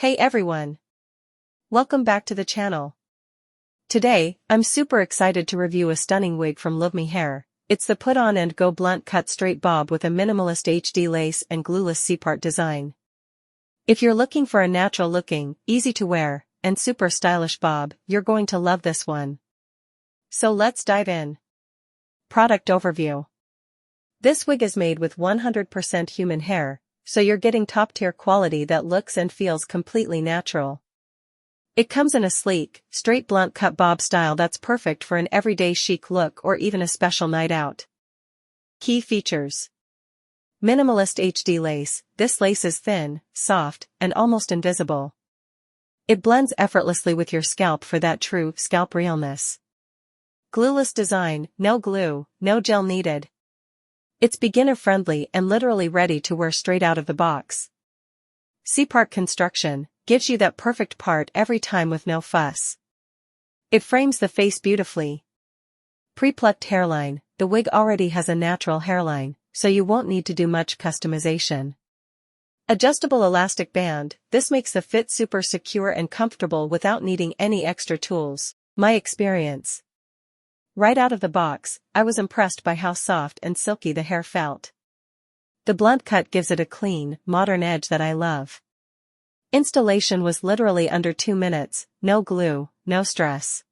Hey everyone! Welcome back to the channel. Today, I'm super excited to review a stunning wig from Luvme Hair. It's the Put On and Go blunt cut straight bob with a minimalist HD lace and glueless C-part design. If you're looking for a natural looking, easy to wear, and super stylish bob, you're going to love this one. So let's dive in. Product overview. This wig is made with 100% human hair, so you're getting top-tier quality that looks and feels completely natural. It comes in a sleek, straight blunt cut bob style that's perfect for an everyday chic look or even a special night out. Key features. Minimalist HD lace. This lace is thin, soft, and almost invisible. It blends effortlessly with your scalp for that true scalp realness. Glueless design. No glue, no gel needed. It's beginner-friendly and literally ready to wear straight out of the box. C-part construction gives you that perfect part every time with no fuss. It frames the face beautifully. Pre-plucked hairline. The wig already has a natural hairline, so you won't need to do much customization. Adjustable elastic band. This makes the fit super secure and comfortable without needing any extra tools. My experience. Right out of the box, I was impressed by how soft and silky the hair felt. The blunt cut gives it a clean, modern edge that I love. Installation was literally under 2 minutes, no glue, no stress.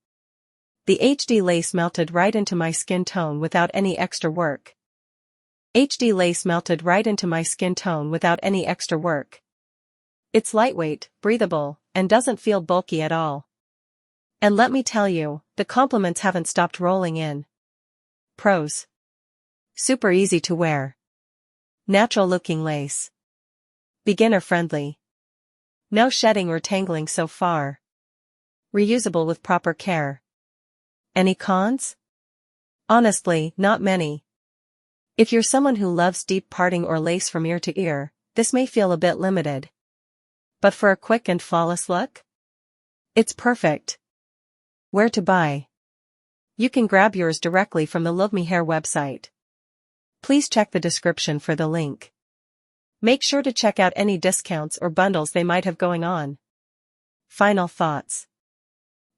The HD lace melted right into my skin tone without any extra work. HD lace melted right into my skin tone without any extra work. It's lightweight, breathable, and doesn't feel bulky at all. And let me tell you, the compliments haven't stopped rolling in. Pros. Super easy to wear. Natural looking lace. Beginner friendly. No shedding or tangling so far. Reusable with proper care. Any cons? Honestly, not many. If you're someone who loves deep parting or lace from ear to ear, this may feel a bit limited. But for a quick and flawless look? It's perfect. Where to buy? You can grab yours directly from the Luvme Hair website. Please check the description for the link. Make sure to check out any discounts or bundles they might have going on. Final thoughts.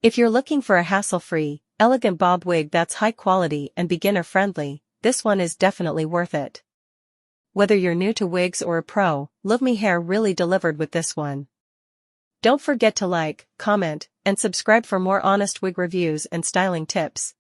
If you're looking for a hassle-free, elegant bob wig that's high quality and beginner-friendly, this one is definitely worth it. Whether you're new to wigs or a pro, Luvme Hair really delivered with this one. Don't forget to like, comment, and subscribe for more honest wig reviews and styling tips.